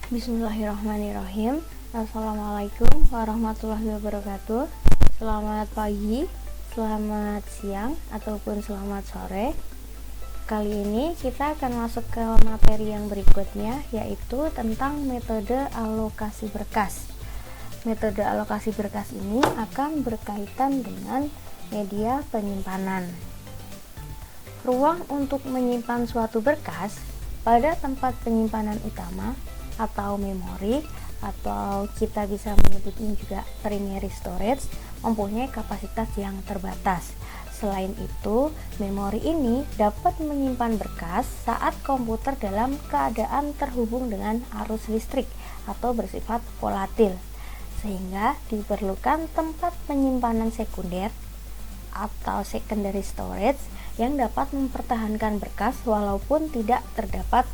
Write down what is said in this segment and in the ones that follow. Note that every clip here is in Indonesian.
Bismillahirrahmanirrahim. Assalamualaikum warahmatullahi wabarakatuh. Selamat pagi, selamat siang, ataupun selamat sore. Kali ini kita akan masuk ke materi yang berikutnya, yaitu tentang metode alokasi berkas. Metode alokasi berkas ini akan berkaitan dengan media penyimpanan. Ruang untuk menyimpan suatu berkas pada tempat penyimpanan utama atau memori, atau kita bisa menyebutnya juga primary storage, mempunyai kapasitas yang terbatas. Selain itu, memori ini dapat menyimpan berkas saat komputer dalam keadaan terhubung dengan arus listrik atau bersifat volatil, sehingga diperlukan tempat penyimpanan sekunder atau secondary storage yang dapat mempertahankan berkas walaupun tidak terdapat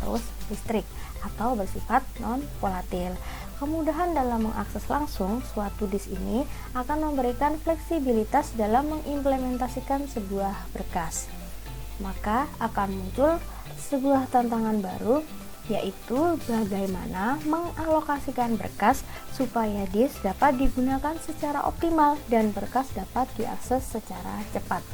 arus listrik atau bersifat non-volatil. Kemudahan dalam mengakses langsung suatu disk ini akan memberikan fleksibilitas dalam mengimplementasikan sebuah berkas. Maka akan muncul sebuah tantangan baru, yaitu bagaimana mengalokasikan berkas supaya disk dapat digunakan secara optimal dan berkas dapat diakses secara cepat.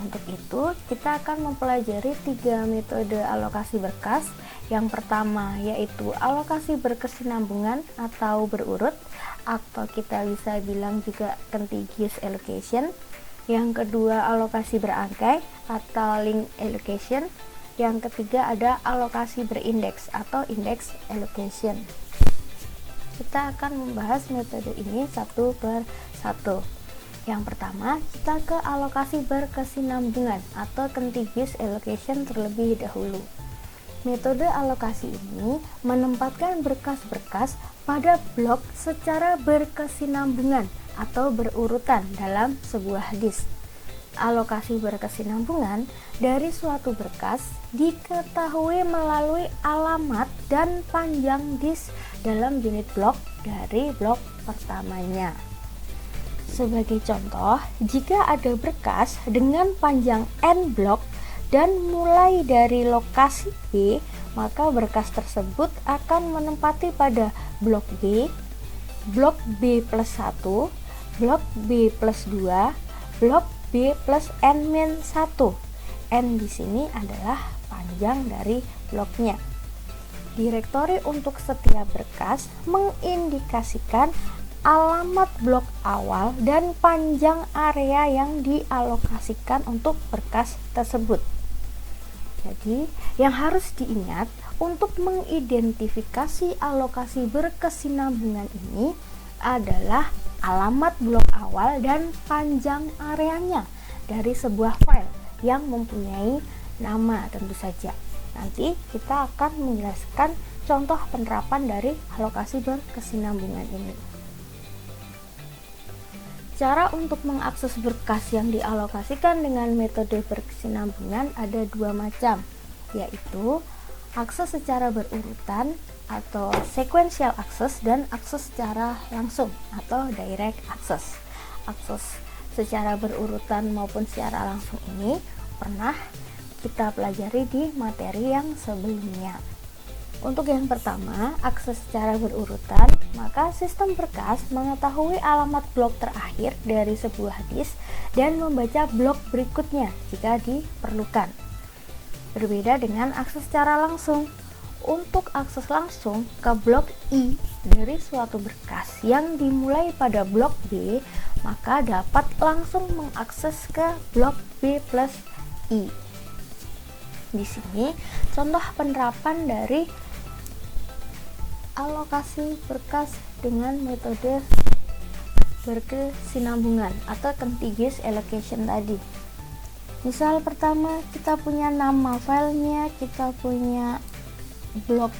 Untuk itu, kita akan mempelajari 3 metode alokasi berkas. Yang pertama yaitu alokasi berkesinambungan atau berurut, atau kita bisa bilang juga contiguous allocation. Yang kedua alokasi berangkai atau link allocation. Yang ketiga ada alokasi berindeks atau index allocation. Kita akan membahas metode ini satu per satu. Yang pertama, kita ke alokasi berkesinambungan atau contiguous allocation terlebih dahulu. Metode alokasi ini menempatkan berkas-berkas pada blok secara berkesinambungan atau berurutan dalam sebuah disk. Alokasi berkesinambungan dari suatu berkas diketahui melalui alamat dan panjang disk dalam unit blok dari blok pertamanya. Sebagai contoh, jika ada berkas dengan panjang N blok dan mulai dari lokasi B, maka berkas tersebut akan menempati pada blok B plus 1, blok B plus 2, blok B plus N-1. N di sini adalah panjang dari bloknya. Direktori untuk setiap berkas mengindikasikan alamat blok awal dan panjang area yang dialokasikan untuk berkas tersebut. Jadi, yang harus diingat untuk mengidentifikasi alokasi berkesinambungan ini adalah alamat blok awal dan panjang areanya dari sebuah file yang mempunyai nama tentu saja. Nanti kita akan menjelaskan contoh penerapan dari alokasi berkesinambungan ini. Cara untuk mengakses berkas yang dialokasikan dengan metode berkesinambungan ada 2 macam, yaitu akses secara berurutan atau sequential access dan akses secara langsung atau direct access. Akses secara berurutan maupun secara langsung ini pernah kita pelajari di materi yang sebelumnya. Untuk yang pertama, akses secara berurutan, maka sistem berkas mengetahui alamat blok terakhir dari sebuah disk dan membaca blok berikutnya jika diperlukan. Berbeda dengan akses secara langsung. Untuk akses langsung ke blok I dari suatu berkas yang dimulai pada blok B, maka dapat langsung mengakses ke blok B plus I. Di sini contoh penerapan dari alokasi berkas dengan metode berkesinambungan atau contiguous allocation tadi. Misal pertama, kita punya nama filenya, kita punya blok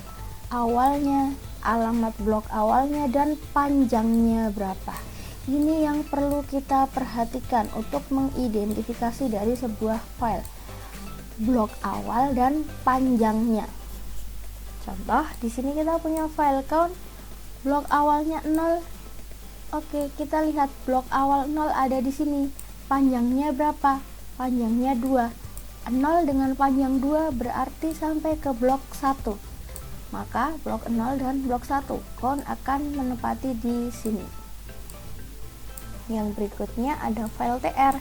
awalnya, alamat blok awalnya, dan panjangnya berapa. Ini yang perlu kita perhatikan untuk mengidentifikasi dari sebuah file, blok awal dan panjangnya. Contoh, di sini kita punya file count, blok awalnya 0. Oke, kita lihat blok awal 0 ada di sini. Panjangnya berapa? Panjangnya 2. 0 dengan panjang 2 berarti sampai ke blok 1. maka blok 0 dan blok 1 count akan menempati di sini. Yang berikutnya ada file tr.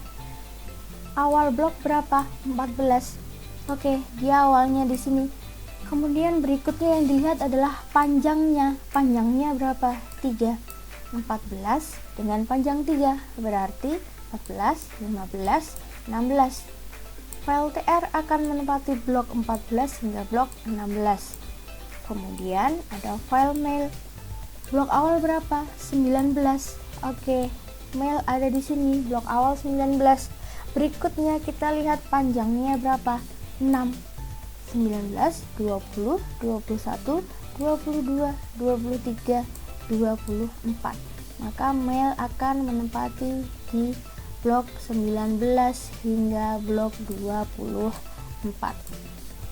Awal blok berapa? 14. Oke, dia awalnya di sini. Kemudian berikutnya yang dilihat adalah panjangnya. Panjangnya berapa? 3. 14 dengan panjang 3 berarti 14, 15, 16. File tr akan menempati blok 14 hingga blok 16. Kemudian ada file mail. Blok awal berapa? 19. Oke, mail ada di sini, blok awal 19. Berikutnya kita lihat panjangnya berapa? 6. 19, 20, 21, 22, 23, 24. Maka mail akan menempati di blok 19 hingga blok 24.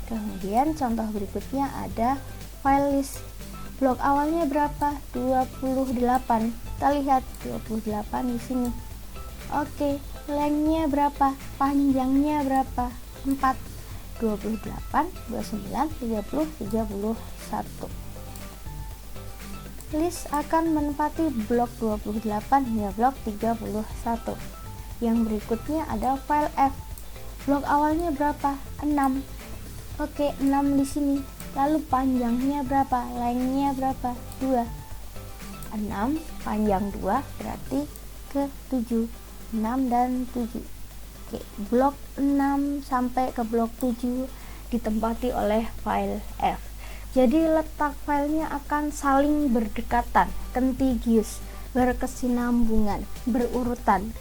Kemudian contoh berikutnya ada file list. Blok awalnya berapa? 28. Kita lihat 28 di sini. Oke, lengthnya berapa? Panjangnya berapa? 4. 28, 29, 30, 31. List akan menempati blok 28 hingga blok 31. Yang berikutnya ada file F. Blok awalnya berapa? 6. Oke, 6 di sini. Lalu panjangnya berapa? Lengthnya berapa? 2. 6 panjang 2 berarti ke 7. 6 dan 7. Oke, blok 6 sampai ke blok 7 ditempati oleh file F. Jadi letak filenya akan saling berdekatan, contiguous, berkesinambungan, berurutan.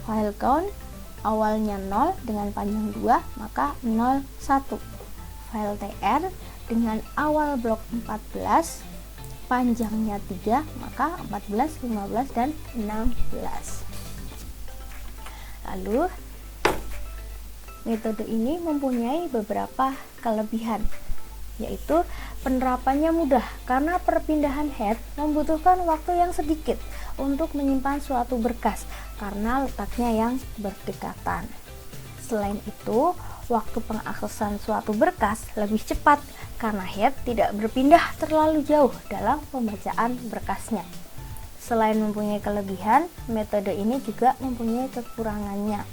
File count awalnya 0 dengan panjang 2, maka 0, 1. File tr dengan awal blok 14, panjangnya 3, maka 14, 15, dan 16. Lalu metode ini mempunyai beberapa kelebihan, yaitu penerapannya mudah karena perpindahan head membutuhkan waktu yang sedikit untuk menyimpan suatu berkas karena letaknya yang berdekatan. Selain itu, waktu pengaksesan suatu berkas lebih cepat karena head tidak berpindah terlalu jauh dalam pembacaan berkasnya. Selain mempunyai kelebihan, metode ini juga mempunyai kekurangannya,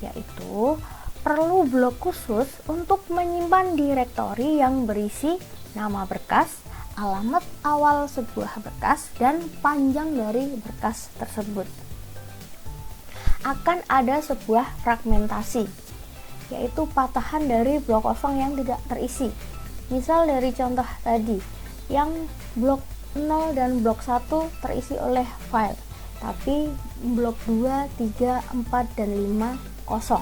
yaitu perlu blok khusus untuk menyimpan direktori yang berisi nama berkas, alamat awal sebuah berkas, dan panjang dari berkas tersebut. Akan ada sebuah fragmentasi, yaitu patahan dari blok kosong yang tidak terisi. Misal dari contoh tadi, yang blok 0 dan blok 1 terisi oleh file, tapi blok 2, 3, 4, dan 5 kosong.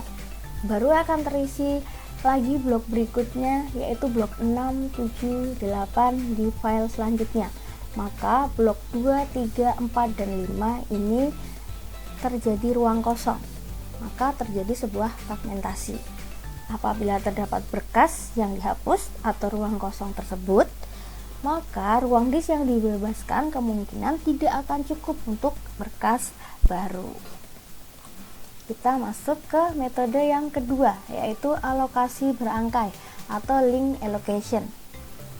Baru akan terisi lagi blok berikutnya, yaitu blok 6, 7, 8 di file selanjutnya. Maka blok 2, 3, 4, dan 5 ini terjadi ruang kosong, maka terjadi sebuah fragmentasi. Apabila terdapat berkas yang dihapus atau ruang kosong tersebut, maka ruang disk yang dibebaskan kemungkinan tidak akan cukup untuk berkas baru. Kita masuk ke metode yang kedua, yaitu alokasi berangkai atau link allocation.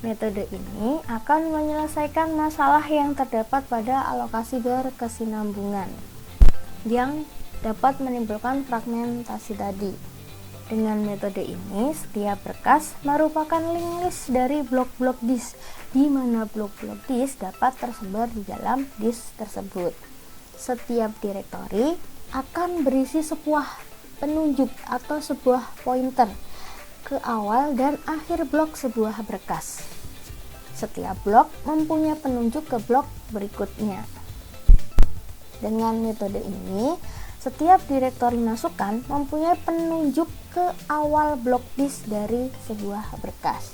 Metode ini akan menyelesaikan masalah yang terdapat pada alokasi berkesinambungan yang dapat menimbulkan fragmentasi tadi. Dengan metode ini, setiap berkas merupakan link list dari blok-blok disk, di mana blok-blok disk dapat tersebar di dalam disk tersebut. Setiap direktori akan berisi sebuah penunjuk atau sebuah pointer ke awal dan akhir blok sebuah berkas. Setiap blok mempunyai penunjuk ke blok berikutnya. Dengan metode ini, setiap direktori masukan mempunyai penunjuk ke awal blok disk dari sebuah berkas.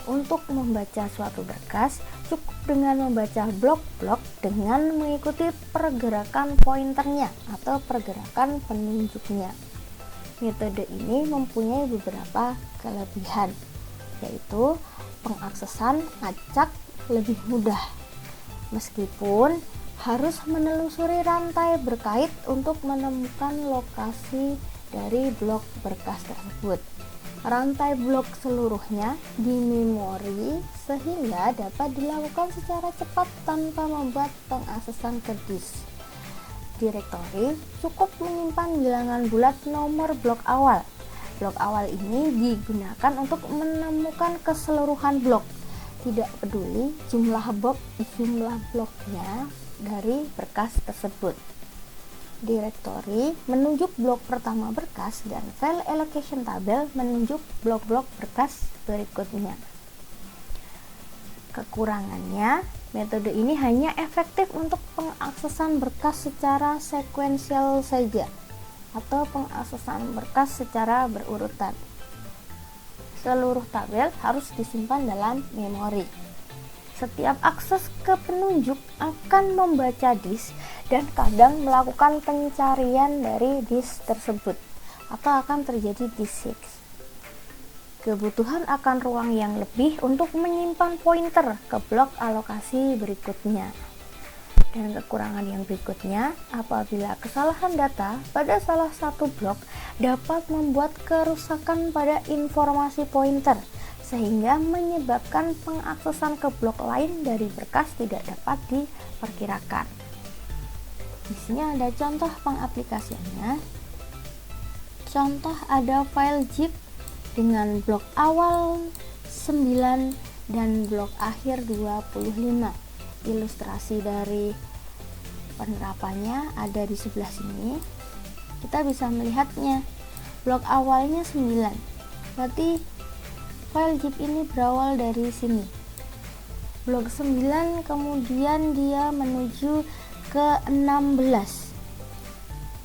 Untuk membaca suatu berkas, cukup dengan membaca blok-blok dengan mengikuti pergerakan pointernya atau pergerakan penunjuknya. Metode ini mempunyai beberapa kelebihan, yaitu pengaksesan acak lebih mudah, meskipun harus menelusuri rantai berkait untuk menemukan lokasi dari blok berkas tersebut. rantai blok seluruhnya di memori sehingga dapat dilakukan secara cepat tanpa membuat pengaksesan ke disk. Direktori cukup menyimpan bilangan bulat nomor blok awal. Blok awal ini digunakan untuk menemukan keseluruhan blok, tidak peduli jumlah bloknya dari berkas tersebut. Direktori menunjuk blok pertama berkas dan file allocation tabel menunjuk blok-blok berkas berikutnya. Kekurangannya, metode ini hanya efektif untuk pengaksesan berkas secara sekuensial saja atau pengaksesan berkas secara berurutan. Seluruh tabel harus disimpan dalam memori. Setiap akses ke penunjuk akan membaca disk dan kadang melakukan pencarian dari disk tersebut atau akan terjadi disk hit. Kebutuhan akan ruang yang lebih untuk menyimpan pointer ke blok alokasi berikutnya. Dan kekurangan yang berikutnya, apabila kesalahan data pada salah satu blok dapat membuat kerusakan pada informasi pointer, sehingga menyebabkan pengaksesan ke blok lain dari berkas tidak dapat diperkirakan. Di sini ada contoh pengaplikasiannya. Contoh ada file zip dengan blok awal 9 dan blok akhir 25. Ilustrasi dari penerapannya ada di sebelah sini. Kita bisa melihatnya. Blok awalnya 9. Berarti file zip ini berawal dari sini. Blok 9 kemudian dia menuju ke 16.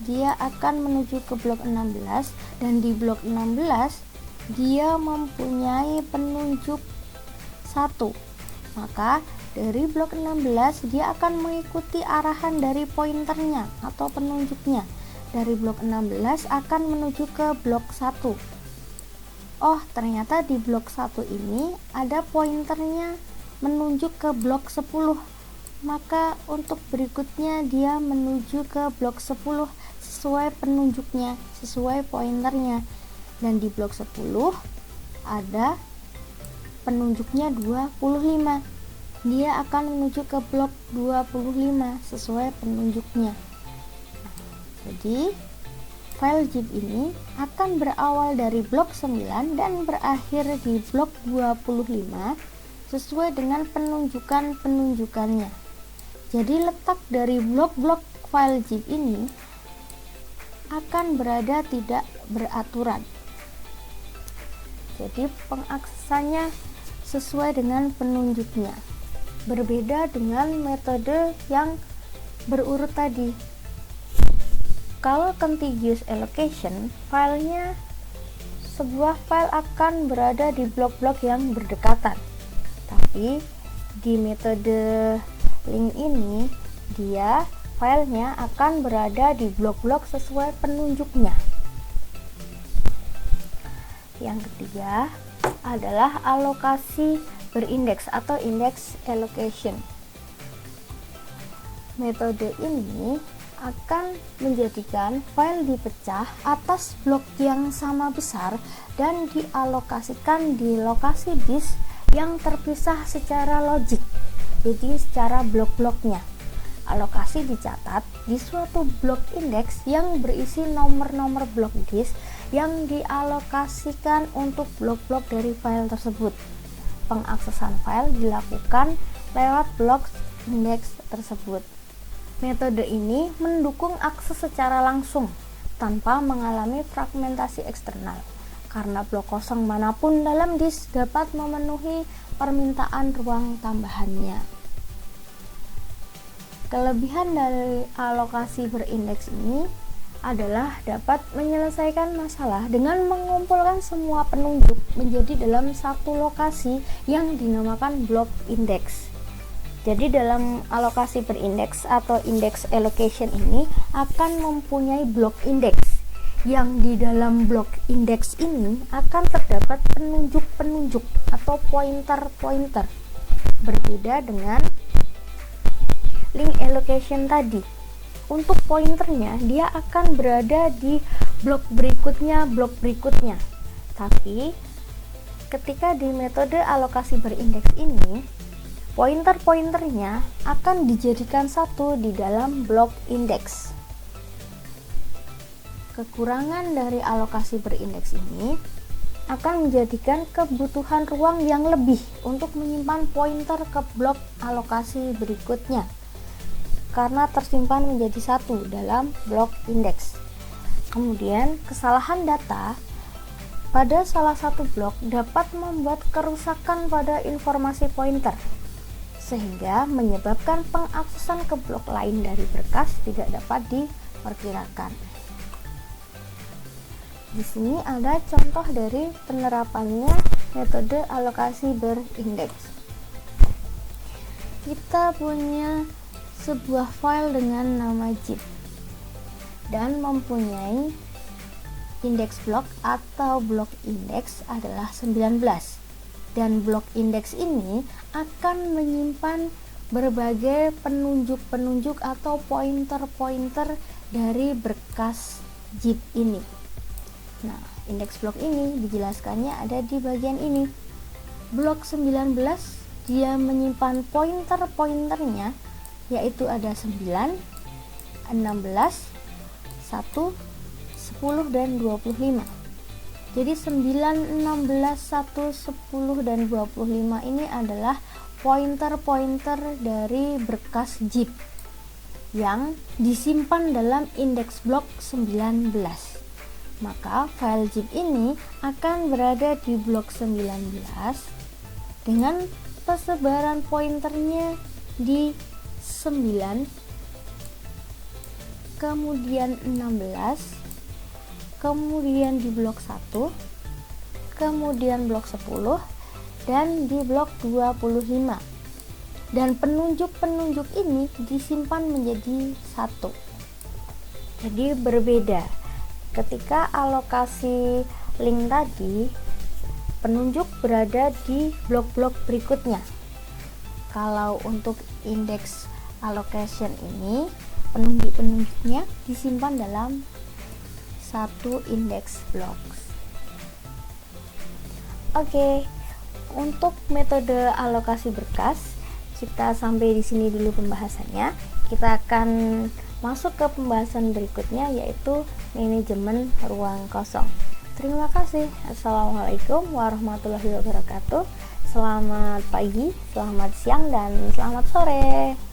Dia akan menuju ke blok 16 dan di blok 16 dia mempunyai penunjuk 1. Maka dari blok 16 dia akan mengikuti arahan dari pointernya atau penunjuknya. Dari blok 16 akan menuju ke blok 1. Oh, ternyata di blok 1 ini ada pointernya menunjuk ke blok 10. Maka untuk berikutnya dia menuju ke blok 10 sesuai penunjuknya, sesuai pointernya. Dan di blok 10 ada penunjuknya 25. Dia akan menuju ke blok 25 sesuai penunjuknya. Jadi file zip ini akan berawal dari blok 9 dan berakhir di blok 25 sesuai dengan penunjukannya. Jadi letak dari blok-blok file zip ini akan berada tidak beraturan. Jadi pengaksesannya sesuai dengan penunjuknya. Berbeda dengan metode yang berurut tadi. Kalau contiguous allocation, filenya sebuah file akan berada di blok-blok yang berdekatan. Tapi di metode link ini, dia filenya akan berada di blok-blok sesuai penunjuknya. Yang ketiga adalah alokasi berindeks atau index allocation. Metode ini akan menjadikan file dipecah atas blok yang sama besar dan dialokasikan di lokasi disk yang terpisah secara logik, jadi secara blok-bloknya. Alokasi dicatat di suatu blok indeks yang berisi nomor-nomor blok disk yang dialokasikan untuk blok-blok dari file tersebut. Pengaksesan file dilakukan lewat blok indeks tersebut. Metode ini mendukung akses secara langsung tanpa mengalami fragmentasi eksternal, karena blok kosong manapun dalam disk dapat memenuhi permintaan ruang tambahannya. Kelebihan dari alokasi berindeks ini adalah dapat menyelesaikan masalah dengan mengumpulkan semua penunjuk menjadi dalam satu lokasi yang dinamakan blok indeks. Jadi dalam alokasi berindeks atau index allocation ini akan mempunyai blok indeks yang di dalam blok indeks ini akan terdapat penunjuk-penunjuk atau pointer-pointer. Berbeda dengan link allocation tadi. Untuk pointernya dia akan berada di blok berikutnya. Tapi ketika di metode alokasi berindeks ini, pointer-pointernya akan dijadikan satu di dalam blok indeks. Kekurangan dari alokasi berindeks ini akan menjadikan kebutuhan ruang yang lebih untuk menyimpan pointer ke blok alokasi berikutnya karena tersimpan menjadi satu dalam blok indeks. Kemudian, kesalahan data pada salah satu blok dapat membuat kerusakan pada informasi pointer sehingga menyebabkan pengaksesan ke blok lain dari berkas tidak dapat diperkirakan. Di sini ada contoh dari penerapannya metode alokasi berindeks. Kita punya sebuah file dengan nama zip dan mempunyai indeks blok atau blok indeks adalah 19. Dan blok indeks ini akan menyimpan berbagai penunjuk-penunjuk atau pointer-pointer dari berkas zip ini. Nah, indeks blok ini dijelaskannya ada di bagian ini. Blok 19 dia menyimpan pointer-pointernya yaitu ada 9, 16, 1, 10 dan 25. Jadi 9, 16, 1, 10 dan 25 ini adalah pointer-pointer dari berkas zip yang disimpan dalam indeks blok 19. Maka file zip ini akan berada di blok 19 dengan persebaran pointernya di 9, kemudian 16, kemudian di blok 1, kemudian blok 10, dan di blok 25. Dan penunjuk-penunjuk ini disimpan menjadi satu. Jadi berbeda. Ketika alokasi link tadi, penunjuk berada di blok-blok berikutnya. Kalau untuk indeks allocation ini, penunjuk-penunjuknya disimpan dalam satu indeks blok. Oke, untuk metode alokasi berkas, kita sampai di sini dulu pembahasannya. Kita akan masuk ke pembahasan berikutnya yaitu manajemen ruang kosong. Terima kasih. Assalamualaikum warahmatullahi wabarakatuh. Selamat pagi, selamat siang, dan selamat sore.